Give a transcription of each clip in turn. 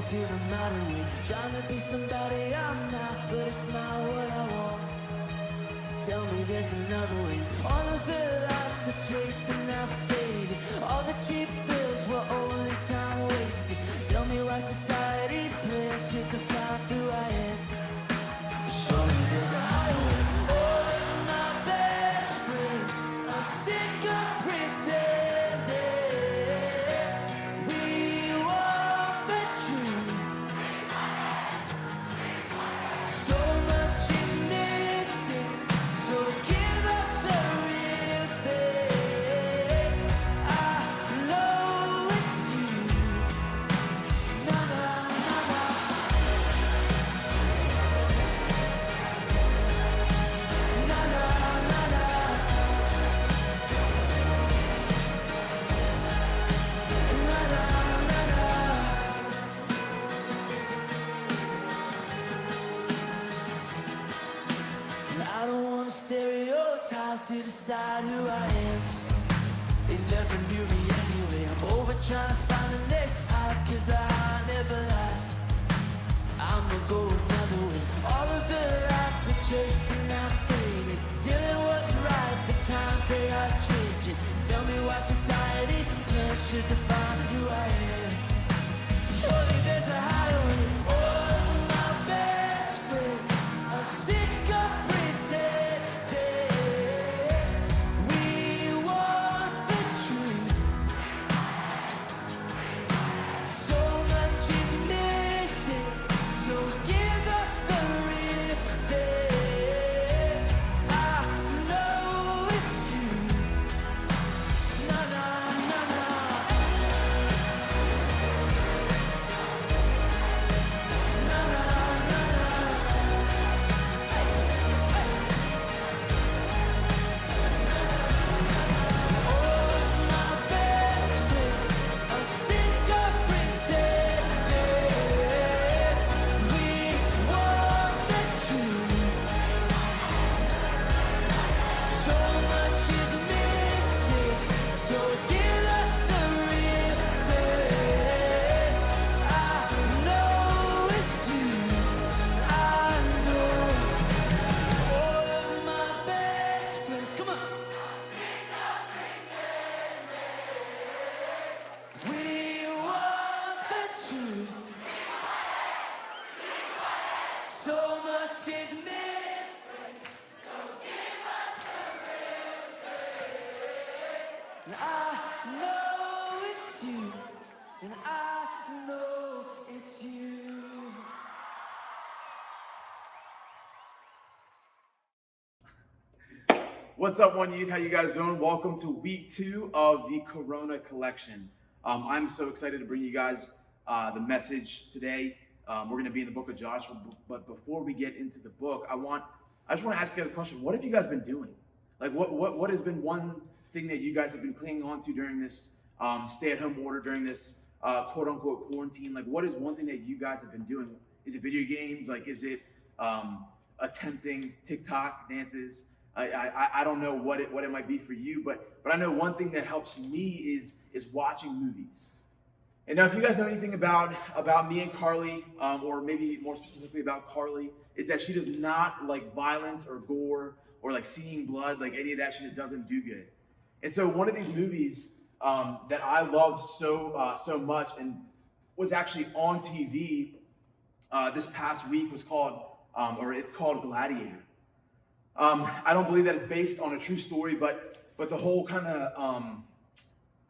to the modern way, trying to be somebody I'm not, but it's not what I want. Tell me there's another way. All of the lights I chased and now faded. All the cheap thrills were only time wasted. Tell me why society's playing shit to find who I am. Show me there's a higher way. All of my best friends are sick of pretending. We want the truth. So much is missing, so give us the real thing. I know it's you. Na na na na. Na na na na. Na na na na. I don't want a stereotype to decide who I am. They never knew me anyway. I'm over trying to find the next hype, cause the high never lasts. I'ma go another way. All of the lights I chased are now faded. Till it was right, the times they are changing. Tell me why society's plan should define who I am. Surely there's a higher way. All of my best friends are sick of pretending. We want the truth. So much is missing, so give us the real thing. I know it's you. Na na na na. Na na na na. All of my best friends are sick of pretending. We want the truth. So much is missing, so give us the real thing. I know it's you. I know all of my best friends. Come on. We want the truth. So much is missing. And I know it's you. And I know it's you. What's up, One Youth? How you guys doing? Welcome to week 2 of the Corona collection. I'm so excited to bring you guys the message today. We're going to be in the book of Joshua, but before we get into the book, I just want to ask you guys a question. What have you guys been doing? Like, what has been one thing that you guys have been clinging on to during this stay-at-home order, during this quote-unquote quarantine? Like, what is one thing that you guys have been doing? Is it video games? Like, is it attempting TikTok dances? I don't know what it might be for you, but I know one thing that helps me is watching movies. And now, if you guys know anything about me and Carly, or maybe more specifically about Carly, is that she does not like violence or gore or like seeing blood, like any of that. She just doesn't do good. And so one of these movies that I loved so much and was actually on TV this past week was called, it's called Gladiator. I don't believe that it's based on a true story, but the whole kind of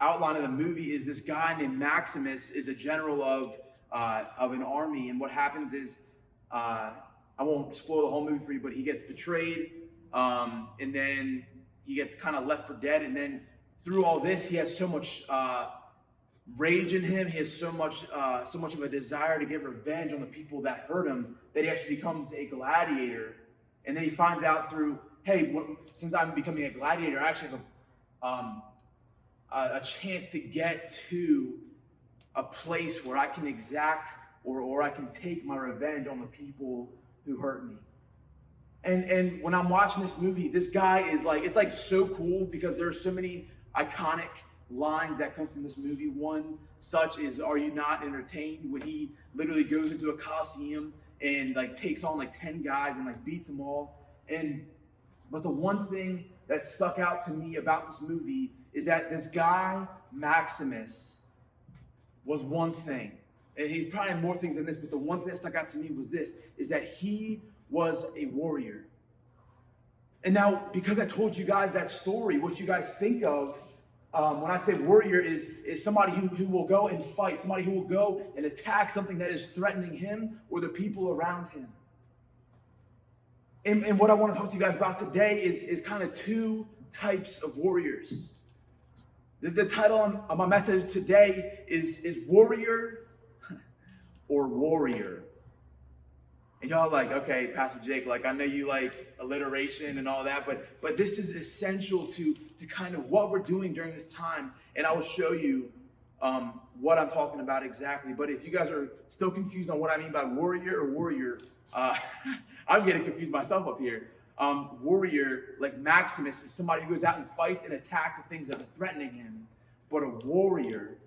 outline of the movie is this guy named Maximus is a general of an army, and what happens is, I won't spoil the whole movie for you, but he gets betrayed, and then he gets kind of left for dead, and then through all this, he has so much rage in him. He has so much of a desire to get revenge on the people that hurt him that he actually becomes a gladiator. And then he finds out through, hey, since I'm becoming a gladiator, I actually have a chance to get to a place where I can exact or I can take my revenge on the people who hurt me. And when I'm watching this movie, this guy is like, it's like so cool because there's so many iconic lines that come from this movie. One such is, "Are you not entertained?" When he literally goes into a coliseum and like takes on like 10 guys and like beats them all. But the one thing that stuck out to me about this movie is that this guy Maximus was one thing, and he's probably more things than this, but the one thing that stuck out to me was this, is that he was a warrior. And now, because I told you guys that story, what you guys think of when I say warrior is somebody who will go and fight, somebody who will go and attack something that is threatening him or the people around him. And what I want to talk to you guys about today is kind of two types of warriors. The title of my message today is Worrier or Warrior. And y'all like, okay, Pastor Jake, like I know you like alliteration and all that, but this is essential to kind of what we're doing during this time. And I will show you what I'm talking about exactly. But if you guys are still confused on what I mean by warrior or warrior, I'm getting confused myself up here. Warrior, like Maximus, is somebody who goes out and fights and attacks the things that are threatening him. But a warrior,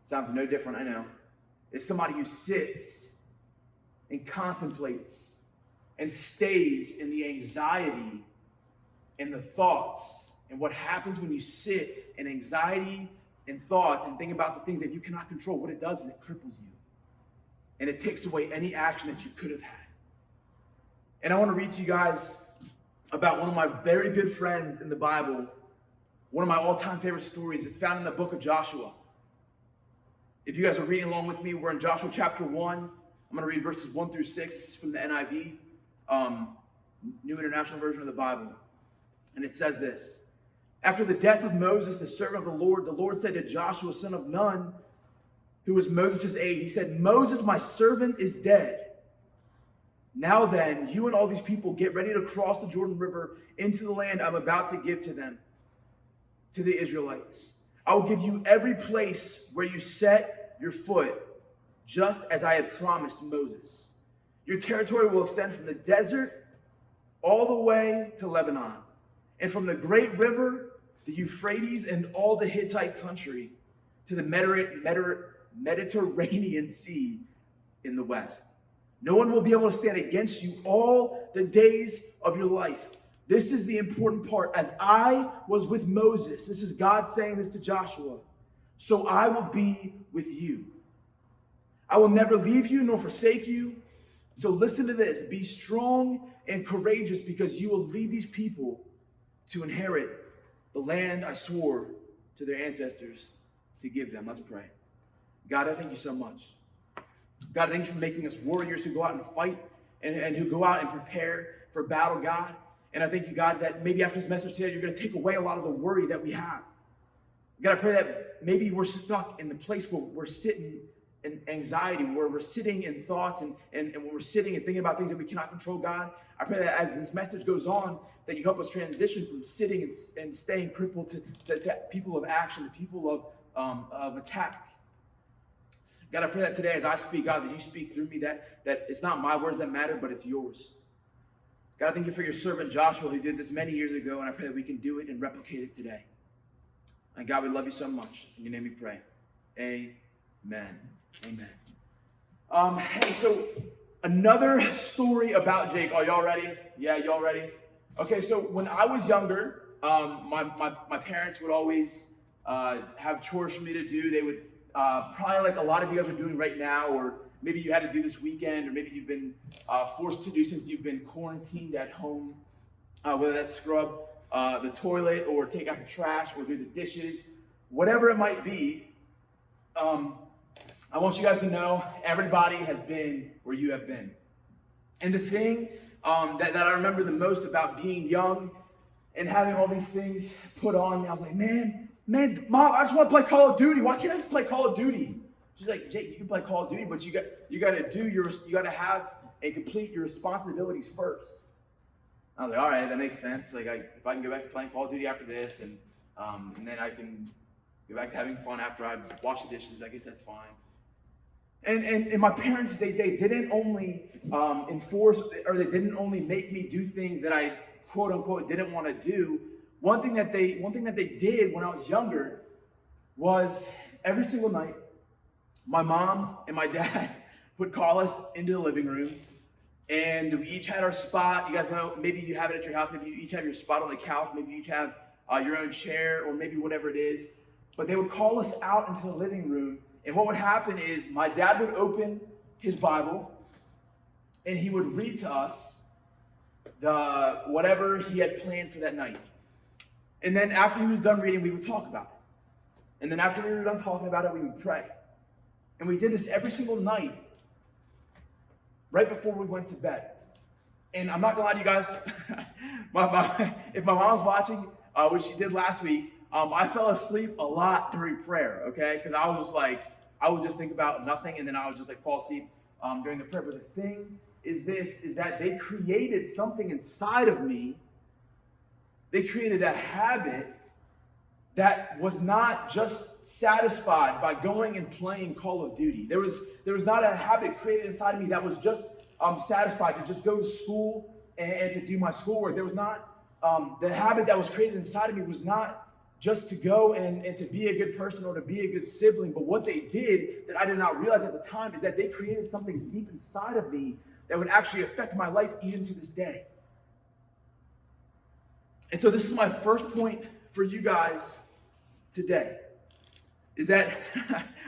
sounds no different, I know, is somebody who sits and contemplates and stays in the anxiety and the thoughts. And what happens when you sit in anxiety and thoughts and think about the things that you cannot control, what it does is it cripples you. And it takes away any action that you could have had. And I want to read to you guys about one of my very good friends in the Bible, one of my all-time favorite stories. It's found in the book of Joshua. If you guys are reading along with me, we're in Joshua chapter 1. I'm going to read verses 1 through 6. This is from the NIV, New International Version of the Bible. And it says this: "After the death of Moses, the servant of the Lord said to Joshua, son of Nun, who was Moses' aide, he said, 'Moses, my servant, is dead. Now then, you and all these people get ready to cross the Jordan River into the land I'm about to give to them, to the Israelites. I will give you every place where you set your foot, just as I had promised Moses. Your territory will extend from the desert all the way to Lebanon, and from the great river, the Euphrates, and all the Hittite country to the Mediterranean Sea in the west. No one will be able to stand against you all the days of your life.'" This is the important part. "As I was with Moses," this is God saying this to Joshua, "so I will be with you. I will never leave you nor forsake you. So listen to this. Be strong and courageous, because you will lead these people to inherit the land I swore to their ancestors to give them." Let's pray. God, I thank you so much. God, I thank you for making us warriors who go out and fight and who go out and prepare for battle, God. And I thank you, God, that maybe after this message today, you're going to take away a lot of the worry that we have. God, I pray that maybe we're stuck in the place where we're sitting in anxiety, where we're sitting in thoughts and when we're sitting and thinking about things that we cannot control, God. I pray that as this message goes on, that you help us transition from sitting and staying crippled to people of action, to people of attack. God, I pray that today as I speak, God, that you speak through me, that it's not my words that matter, but it's yours. God, I thank you for your servant Joshua, who did this many years ago, and I pray that we can do it and replicate it today. And God, we love you so much. In your name we pray. Amen. Amen. Hey, so another story about Jake. Are y'all ready? Yeah, y'all ready? Okay, so when I was younger, my parents would always have chores for me to do. They would probably like a lot of you guys are doing right now, or maybe you had to do this weekend, or maybe you've been forced to do since you've been quarantined at home, whether that's scrub the toilet or take out the trash or do the dishes, whatever it might be. I want you guys to know everybody has been where you have been. And the thing that I remember the most about being young and having all these things put on me, I was like, man, Mom, I just want to play Call of Duty. Why can't I just play Call of Duty? She's like, Jake, you can play Call of Duty, but you got to have and complete your responsibilities first. I was like, all right, that makes sense. Like, if I can go back to playing Call of Duty after this, and then I can go back to having fun after I wash the dishes, I guess that's fine. And my parents, they didn't only enforce, or they didn't only make me do things that I quote unquote didn't want to do. one thing that they did when I was younger was every single night, my mom and my dad would call us into the living room, and we each had our spot. You guys know, maybe you have it at your house, maybe you each have your spot on the couch, maybe you each have your own chair, or maybe whatever it is. But they would call us out into the living room, and what would happen is my dad would open his Bible, and he would read to us whatever he had planned for that night. And then after he was done reading, we would talk about it. And then after we were done talking about it, we would pray. And we did this every single night, right before we went to bed. And I'm not gonna lie to you guys, if my mom's watching, which she did last week, I fell asleep a lot during prayer, okay? Because I was just like, I would just think about nothing, and then I would just like fall asleep during the prayer. But the thing is that they created something inside of me. They created a habit that was not just satisfied by going and playing Call of Duty. There was not a habit created inside of me that was just satisfied to just go to school and to do my schoolwork. There was not, the habit that was created inside of me was not just to go and to be a good person or to be a good sibling. But what they did that I did not realize at the time is that they created something deep inside of me that would actually affect my life even to this day. And so this is my first point for you guys today, is that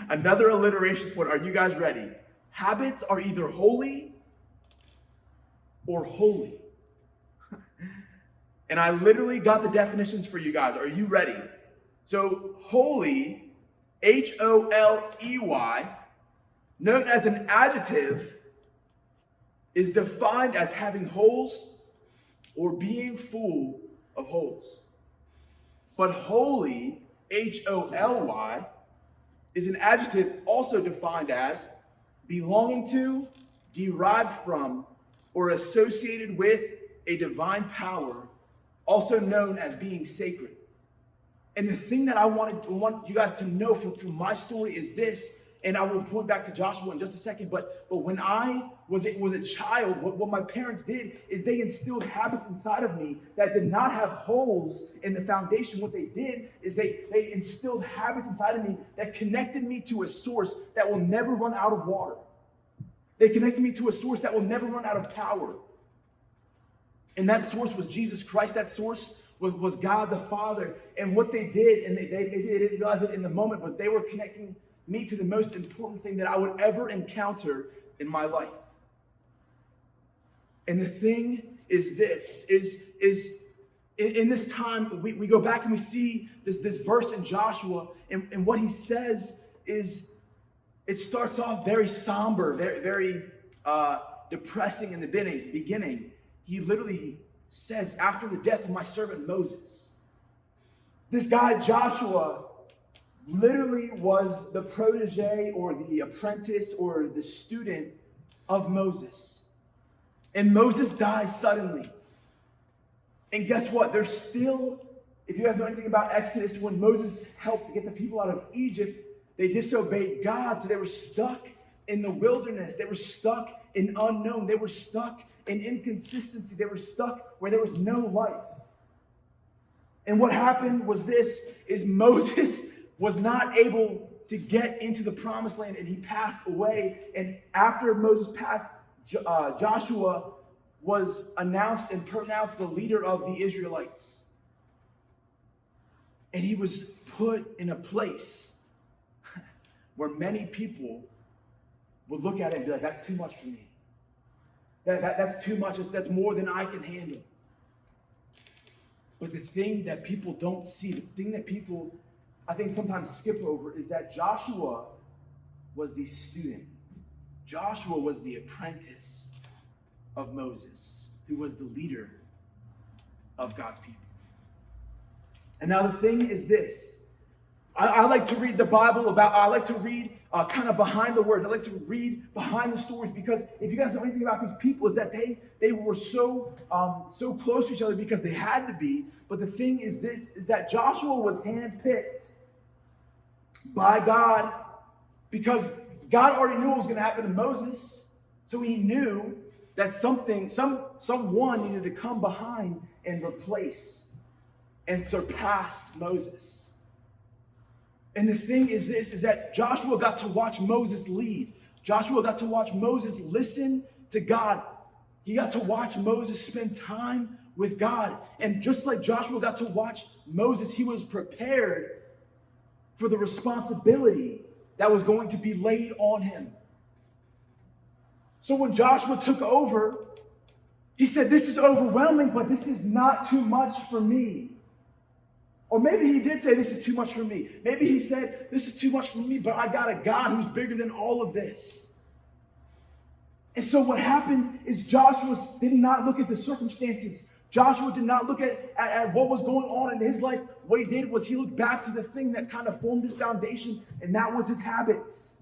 another alliteration point. Are you guys ready? Habits are either holy or holy. And I literally got the definitions for you guys. Are you ready? So holy, H-O-L-E-Y, known as an adjective, is defined as having holes or being full of holes. But holy, H-O-L-Y, is an adjective also defined as belonging to, derived from, or associated with a divine power, also known as being sacred. And the thing that I want you guys to know from my story is this, and I will point back to Joshua in just a second, but when I was a child, what my parents did is they instilled habits inside of me that did not have holes in the foundation. What they did is they instilled habits inside of me that connected me to a source that will never run out of water. They connected me to a source that will never run out of power. And that source was Jesus Christ. That source was God the Father. And what they did, and maybe they didn't realize it in the moment, but they were connecting me to the most important thing that I would ever encounter in my life. And the thing is this, is in this time, we go back and we see this verse in Joshua, and what he says is, it starts off very somber, very depressing in the beginning. He literally says, after the death of my servant Moses, this guy Joshua literally was the protege or the apprentice or the student of Moses. And Moses dies suddenly. And guess what? There's still, if you guys know anything about Exodus, when Moses helped to get the people out of Egypt, they disobeyed God. So they were stuck in the wilderness. They were stuck in unknown. They were stuck in inconsistency. They were stuck where there was no life. And what happened was this, is Moses was not able to get into the promised land, and he passed away. And after Moses passed, Joshua was announced and pronounced the leader of the Israelites. And he was put in a place where many people would look at it and be like, that's too much for me. That's too much. That's more than I can handle. But the thing that people don't see, the thing that people, I think, sometimes skip over, is that Joshua was the student. Joshua was the apprentice of Moses, who was the leader of God's people. And now the thing is this. I like to read the Bible I like to read kind of behind the words. I like to read behind the stories, because if you guys know anything about these people, is that they were so close to each other because they had to be. But the thing is this, is that Joshua was handpicked by God because God already knew what was going to happen to Moses. So he knew that someone needed to come behind and replace. and surpass Moses. And the thing is this, is that Joshua got to watch Moses lead. Joshua got to watch Moses listen to God. He got to watch Moses spend time with God. And just like Joshua got to watch Moses, he was prepared for the responsibility that was going to be laid on him. So when Joshua took over, he said, this is overwhelming, but this is not too much for me. Or maybe he did say, this is too much for me. Maybe he said, this is too much for me, but I got a God who's bigger than all of this. And so what happened is Joshua did not look at the circumstances. Joshua did not look at what was going on in his life. What he did was he looked back to the thing that kind of formed his foundation, and that was his habits.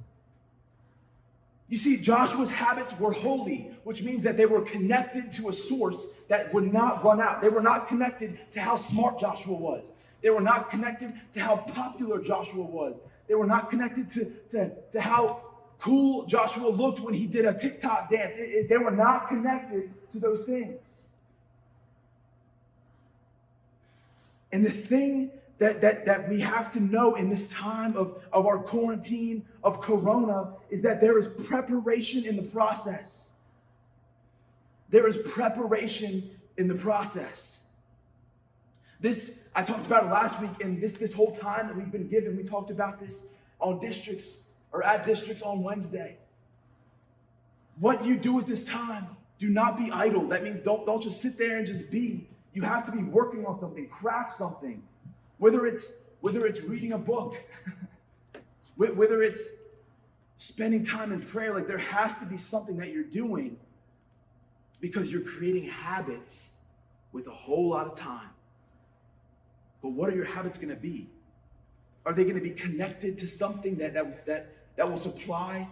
You see, Joshua's habits were holy, which means that they were connected to a source that would not run out. They were not connected to how smart Joshua was. They were not connected to how popular Joshua was. They were not connected to how cool Joshua looked when he did a TikTok dance. They were not connected to those things. And the thing that we have to know in this time of our quarantine, of Corona, is that there is preparation in the process. There is preparation in the process. This, I talked about it last week, and this whole time that we've been given, we talked about this on districts, or at districts on Wednesday. What you do at this time, do not be idle. That means don't just sit there and just be. You have to be working on something, craft something. Whether it's reading a book, whether it's spending time in prayer, like there has to be something that you're doing because you're creating habits with a whole lot of time. But what are your habits going to be? Are they going to be connected to something that will supply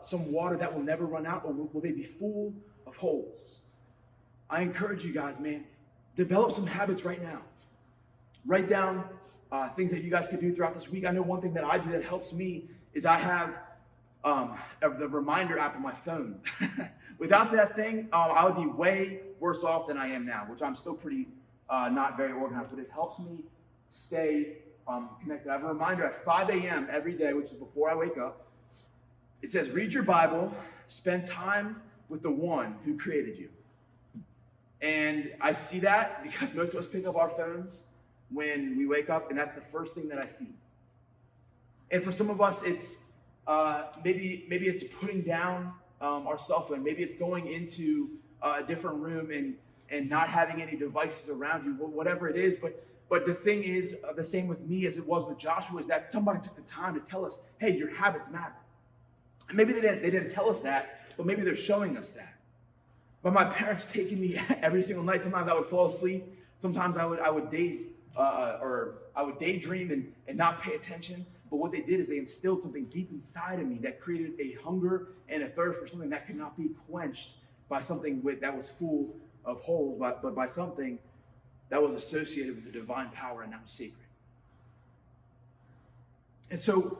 some water that will never run out, or will they be full of holes? I encourage you guys, man, develop some habits right now. Write down things that you guys can do throughout this week. I know one thing that I do that helps me is I have the reminder app on my phone. Without that thing, I would be way worse off than I am now, which I'm still pretty not very organized, but it helps me stay connected. I have a reminder at 5 a.m. every day, which is before I wake up. It says, read your Bible, spend time with the one who created you. And I see that because most of us pick up our phones when we wake up, and that's the first thing that I see. And for some of us, it's maybe it's putting down our cell phone. Maybe it's going into a different room and not having any devices around you, whatever it is. But the thing is, the same with me as it was with Joshua, is that somebody took the time to tell us, hey, your habits matter. And maybe they didn't tell us that, but maybe they're showing us that. But my parents taking me every single night. Sometimes I would fall asleep. Sometimes I would daydream and not pay attention. But what they did is they instilled something deep inside of me that created a hunger and a thirst for something that could not be quenched by something that was full of holes, but by something that was associated with the divine power, and that was sacred. And so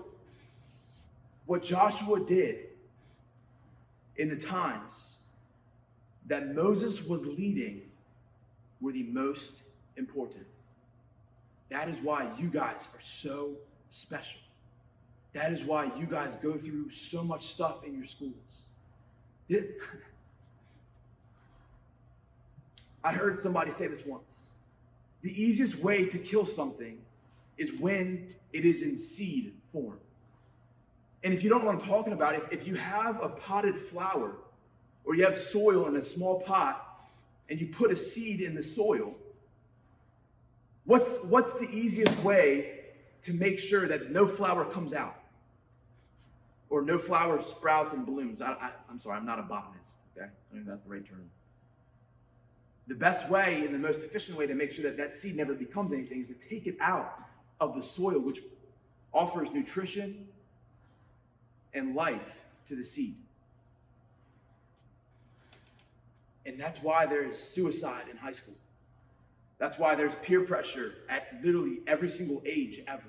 what Joshua did in the times that Moses was leading were the most important. That is why you guys are so special. That is why you guys go through so much stuff in your schools. I heard somebody say this once. The easiest way to kill something is when it is in seed form. And if you don't know what I'm talking about, if you have a potted flower, or you have soil in a small pot, and you put a seed in the soil, what's the easiest way to make sure that no flower comes out? Or no flower sprouts and blooms? I'm sorry, I'm not a botanist, okay? I don't know if that's the right term. The best way and the most efficient way to make sure that seed never becomes anything is to take it out of the soil, which offers nutrition and life to the seed. And that's why there's suicide in high school. That's why there's peer pressure at literally every single age ever.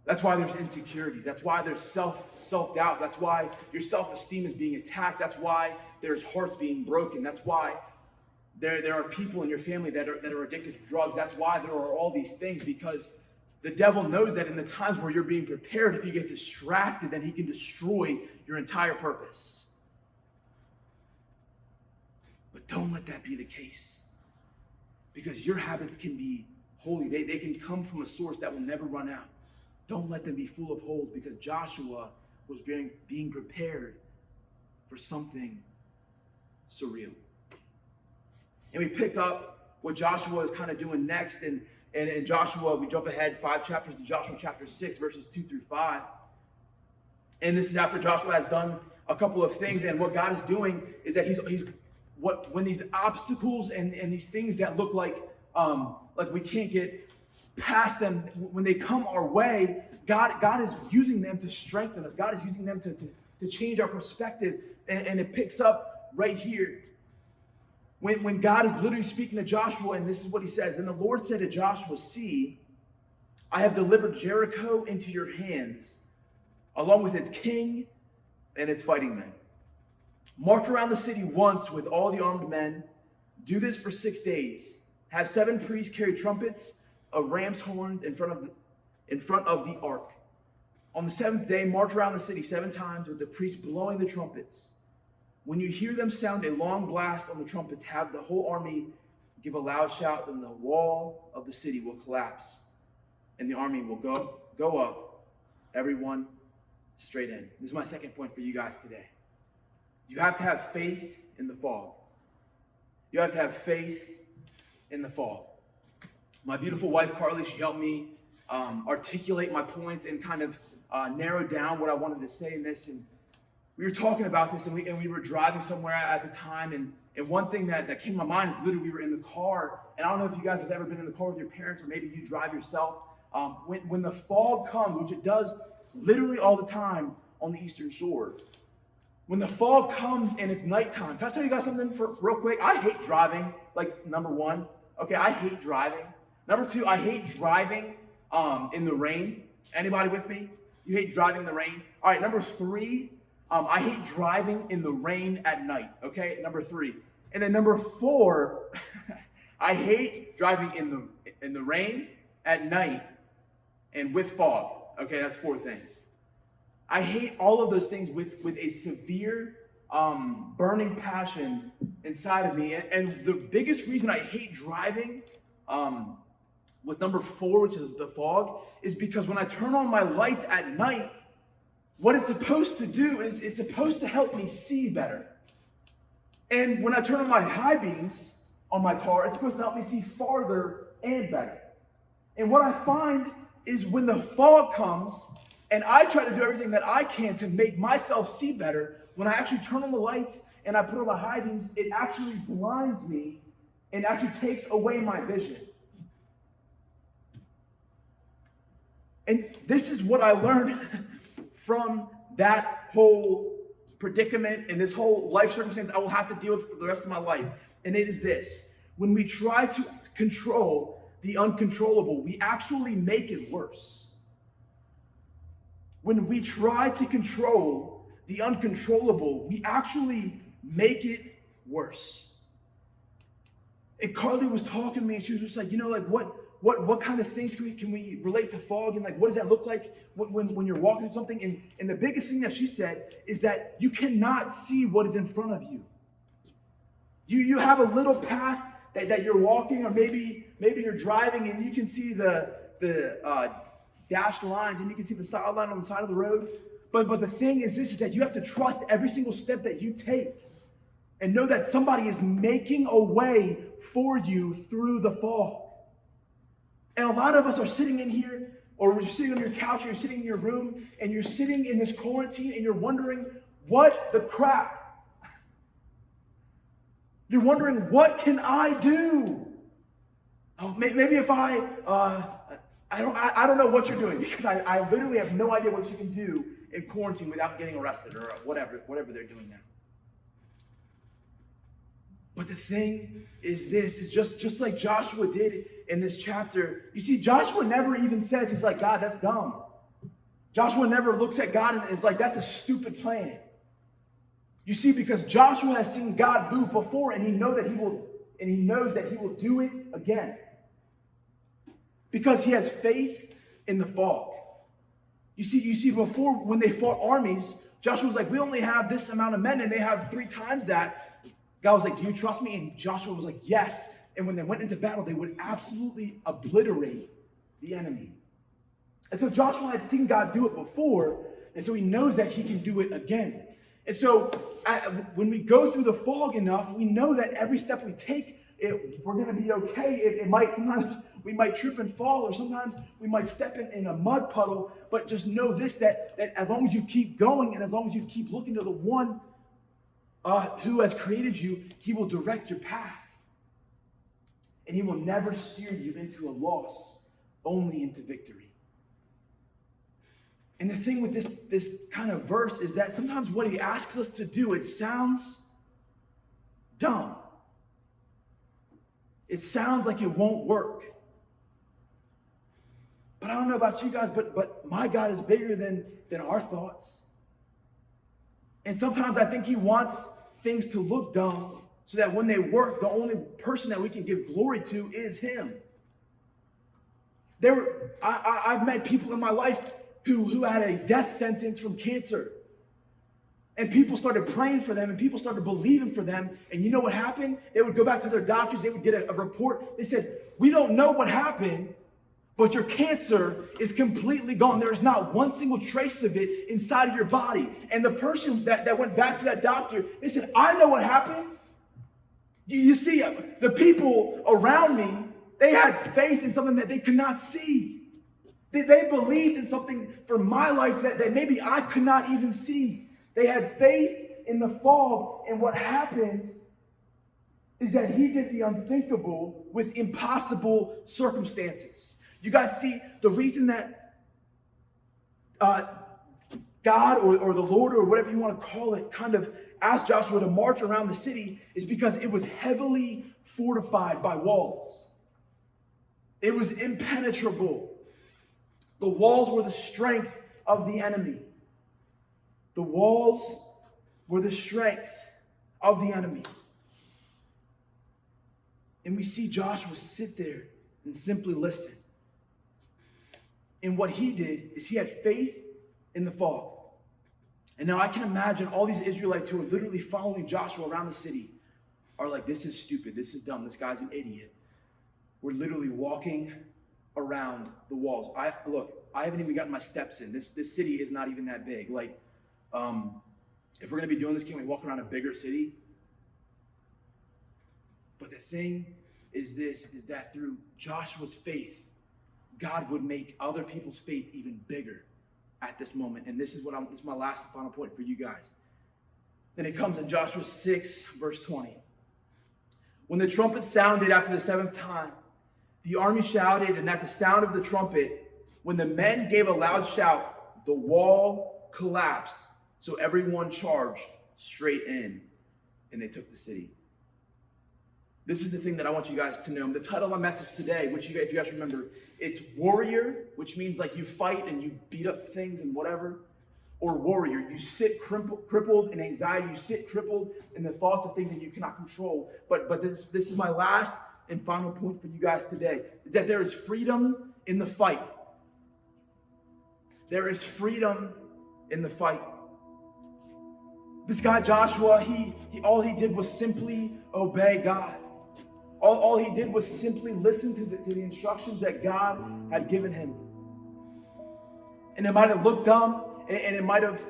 That's why there's insecurities. That's why there's self-doubt. That's why your self-esteem is being attacked. That's why there's hearts being broken. That's why There are people in your family that are addicted to drugs. That's why there are all these things, because the devil knows that in the times where you're being prepared, if you get distracted, then he can destroy your entire purpose. But don't let that be the case, because your habits can be holy. They can come from a source that will never run out. Don't let them be full of holes, because Joshua was being prepared for something surreal. And we pick up what Joshua is kind of doing next. And in Joshua, we jump ahead 5 chapters to Joshua chapter 6, verses 2 through 5. And this is after Joshua has done a couple of things. And what God is doing is that when these obstacles and these things that look like we can't get past them, when they come our way, God is using them to strengthen us. God is using them to change our perspective. And it picks up right here. When God is literally speaking to Joshua, and this is what he says. And the Lord said to Joshua, "See, I have delivered Jericho into your hands, along with its king and its fighting men. March around the city once with all the armed men. Do this for 6 days. Have 7 priests carry trumpets of ram's horns in front of the ark. On the 7th day, march around the city 7 times with the priests blowing the trumpets. When you hear them sound a long blast on the trumpets, have the whole army give a loud shout, then the wall of the city will collapse, and the army will go up, everyone straight in." This is my second point for you guys today. You have to have faith in the fog. You have to have faith in the fog. My beautiful wife, Carly, she helped me articulate my points and kind of narrow down what I wanted to say in this. And we were talking about this, and we were driving somewhere at the time, and one thing that came to my mind is literally we were in the car, and I don't know if you guys have ever been in the car with your parents, or maybe you drive yourself. When the fog comes, which it does literally all the time on the Eastern Shore, when the fog comes and it's nighttime, can I tell you guys something real quick? I hate driving, number 1. Okay, I hate driving. Number 2, I hate driving in the rain. Anybody with me? You hate driving in the rain? All right, number 3, I hate driving in the rain at night, okay? Number 3. And then number 4, I hate driving in the rain at night and with fog. Okay, that's 4 things. I hate all of those things with a severe burning passion inside of me. And the biggest reason I hate driving with number 4, which is the fog, is because when I turn on my lights at night, what it's supposed to do is it's supposed to help me see better. And when I turn on my high beams on my car, it's supposed to help me see farther and better. And what I find is when the fog comes and I try to do everything that I can to make myself see better, when I actually turn on the lights and I put on my high beams, it actually blinds me and actually takes away my vision. And this is what I learned from that whole predicament and this whole life circumstance I will have to deal with for the rest of my life. And it is this: when we try to control the uncontrollable, we actually make it worse. When we try to control the uncontrollable, we actually make it worse. And Carly was talking to me, and she was just like, what kind of things can we relate to fog, and what does that look like when you're walking through something? And the biggest thing that she said is that you cannot see what is in front of you. You have a little path that you're walking, or maybe you're driving, and you can see the dashed lines, and you can see the solid line on the side of the road. But the thing is this, is that you have to trust every single step that you take and know that somebody is making a way for you through the fog. And a lot of us are sitting in here, or you're sitting on your couch, or you're sitting in your room, and you're sitting in this quarantine, and you're wondering, what the crap? You're wondering, what can I do? Oh, maybe if I don't know what you're doing, because I literally have no idea what you can do in quarantine without getting arrested or whatever they're doing now. But the thing is this, is just like Joshua did in this chapter. You see, Joshua never even says, he's like, God, that's dumb. Joshua never looks at God and is like, that's a stupid plan. You see, because Joshua has seen God move before, and he knows that he will and he knows that he will do it again. Because he has faith in the fog. You see, before when they fought armies, Joshua was like, we only have this amount of men, and they have 3 times that. God was like, do you trust me? And Joshua was like, yes. And when they went into battle, they would absolutely obliterate the enemy. And so Joshua had seen God do it before, and so he knows that he can do it again. And so when we go through the fog enough, we know that every step we take, we're going to be okay. Sometimes we might trip and fall, or sometimes we might step in a mud puddle, but just know this, that as long as you keep going and as long as you keep looking to the one who has created you, he will direct your path. And he will never steer you into a loss, only into victory. And the thing with this kind of verse is that sometimes what he asks us to do, it sounds dumb. It sounds like it won't work. But I don't know about you guys, but my God is bigger than our thoughts. And sometimes I think he wants things to look dumb so that when they work, the only person that we can give glory to is him. I've met people in my life who had a death sentence from cancer. And people started praying for them, and people started believing for them. And you know what happened? They would go back to their doctors. They would get a report. They said, we don't know what happened, but your cancer is completely gone. There is not one single trace of it inside of your body. And the person that went back to that doctor, they said, I know what happened. You see, the people around me, they had faith in something that they could not see. They believed in something for my life that maybe I could not even see. They had faith in the fog, and what happened is that he did the unthinkable with impossible circumstances. You guys see, the reason that God or the Lord or whatever you want to call it kind of asked Joshua to march around the city is because it was heavily fortified by walls. It was impenetrable. The walls were the strength of the enemy. The walls were the strength of the enemy. And we see Joshua sit there and simply listen. And what he did is he had faith in the fog. And now I can imagine all these Israelites who are literally following Joshua around the city are like, this is stupid, this is dumb, this guy's an idiot. We're literally walking around the walls. I haven't even gotten my steps in. This city is not even that big. Like, if we're going to be doing this, can we walk around a bigger city? But the thing is that through Joshua's faith, God would make other people's faith even bigger at this moment. And this is my last and final point for you guys. Then it comes in Joshua 6, verse 20. When the trumpet sounded after the 7th time, the army shouted, and at the sound of the trumpet, when the men gave a loud shout, the wall collapsed, so everyone charged straight in, and they took the city. This is the thing that I want you guys to know. The title of my message today, which if you guys remember, it's Worrier, which means like you fight and you beat up things and whatever, or Worrier. You sit crippled in anxiety. You sit crippled in the thoughts of things that you cannot control. But this is my last and final point for you guys today, is that there is freedom in the fight. There is freedom in the fight. This guy Joshua, all he did was simply obey God. All he did was simply listen to the instructions that God had given him. And it might have looked dumb, and it might have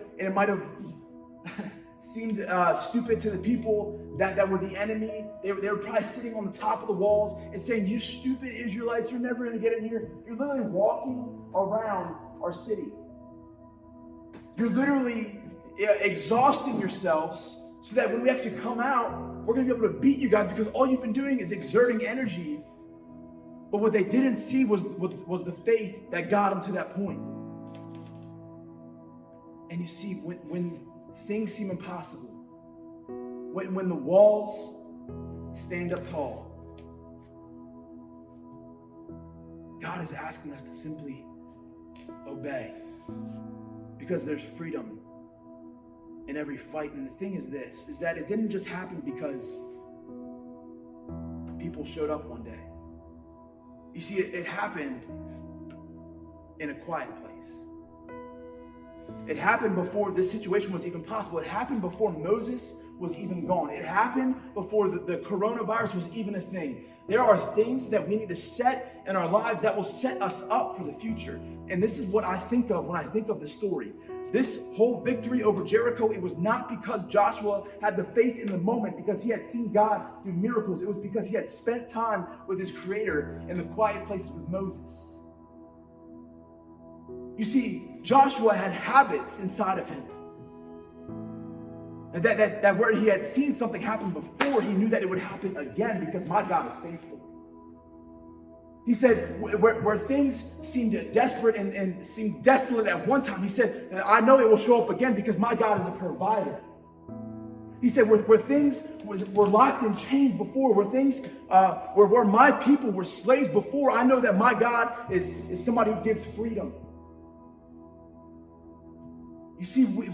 seemed stupid to the people that were the enemy. They were probably sitting on the top of the walls and saying, "You stupid Israelites, you're never going to get in here." You're literally walking around our city. You're literally exhausting yourselves so that when we actually come out, we're going to be able to beat you guys because all you've been doing is exerting energy. But what they didn't see was the faith that got them to that point. And you see, when things seem impossible, when the walls stand up tall, God is asking us to simply obey, because there's freedom in every fight. And the thing is this, is that it didn't just happen because people showed up one day. You see, it happened in a quiet place. It happened before this situation was even possible. It happened before Moses was even gone. It happened before the coronavirus was even a thing. There are things that we need to set in our lives that will set us up for the future. And this is what I think of when I think of the story. This whole victory over Jericho, it was not because Joshua had the faith in the moment, because he had seen God do miracles. It was because he had spent time with his Creator in the quiet places with Moses. You see, Joshua had habits inside of him. And that where he had seen something happen before, he knew that it would happen again, because my God is faithful. He said, where things seemed desperate and seemed desolate at one time, he said, I know it will show up again because my God is a provider. He said, where things were locked in chains before, where things, where my people were slaves before, I know that my God is somebody who gives freedom. You see, we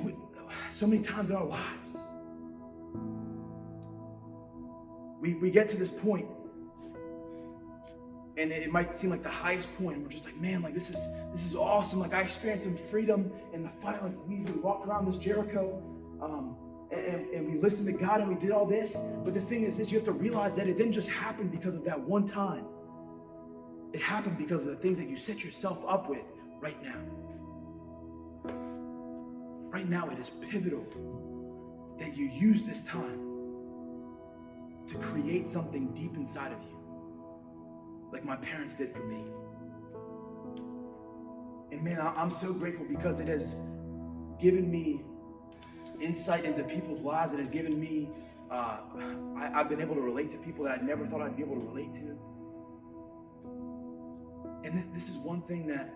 so many times in our lives, we get to this point, and it might seem like the highest point. We're just like, man, like this is awesome. Like I experienced some freedom in the fight. Like we walked around this Jericho, and we listened to God and we did all this. But the thing is, you have to realize that it didn't just happen because of that one time. It happened because of the things that you set yourself up with right now. Right now, it is pivotal that you use this time to create something deep inside of you, like my parents did for me. And man, I'm so grateful because it has given me insight into people's lives. It has given me, I've been able to relate to people that I never thought I'd be able to relate to. And this is one thing that,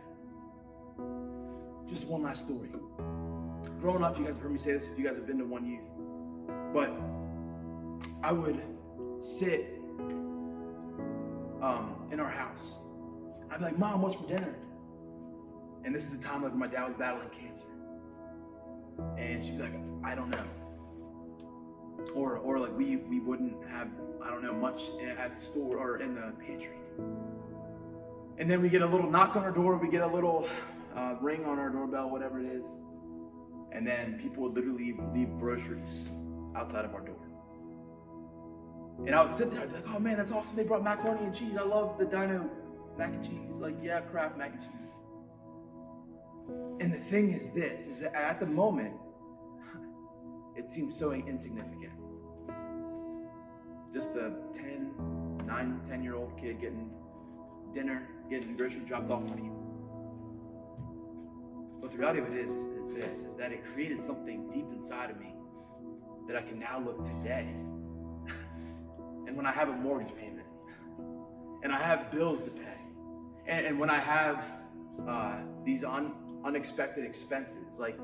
just one last story. Growing up, you guys have heard me say this if you guys have been to One Youth, but I would sit in our house. I'd be like, Mom, what's for dinner? And this is the time like my dad was battling cancer. And she'd be like, I don't know. Or like we wouldn't have, I don't know, much at the store or in the pantry. And then we get a little knock on our door, we get a little ring on our doorbell, whatever it is. And then people would literally leave groceries outside of our door. And I would sit there, I'd be like, oh man, that's awesome. They brought macaroni and cheese. I love the Dino mac and cheese. Like, yeah, Kraft mac and cheese. And the thing is this, is that at the moment, it seems so insignificant. Just a 10-year-old kid getting dinner, getting groceries dropped off on you. But the reality of it is that it created something deep inside of me that I can now look today. And when I have a mortgage payment, and I have bills to pay, and when I have these unexpected expenses, like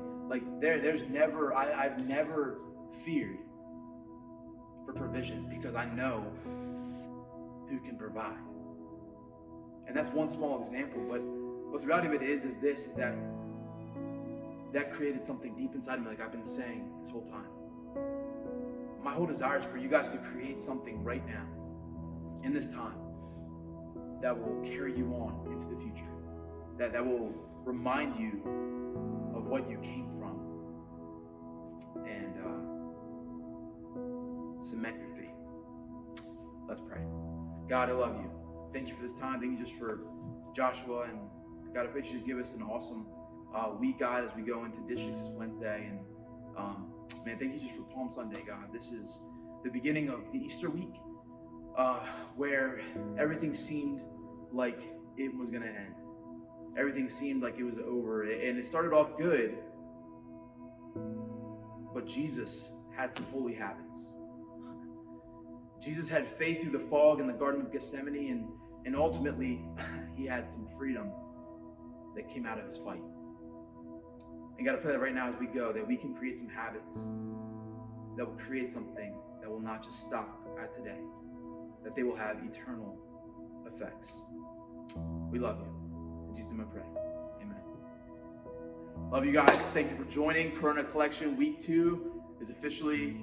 there's never, I've never feared for provision because I know who can provide. And that's one small example, but the reality of it is that created something deep inside of me, like I've been saying this whole time. My whole desire is for you guys to create something right now, in this time, that will carry you on into the future, that will remind you of what you came from, and cement your faith. Let's pray. God, I love you. Thank you for this time. Thank you just for Joshua, and God, I pray you just give us an awesome week, God, as we go into districts this Wednesday. And man, thank you just for Palm Sunday, God. This is the beginning of the Easter week, where everything seemed like it was going to end. Everything seemed like it was over. And it started off good, but Jesus had some holy habits. Jesus had faith through the fog in the Garden of Gethsemane, and ultimately, he had some freedom that came out of his fight. And God, I pray that right now as we go, that we can create some habits that will create something that will not just stop at today, that they will have eternal effects. We love you. In Jesus' name I pray. Amen. Love you guys. Thank you for joining. Corona Collection Week 2 is officially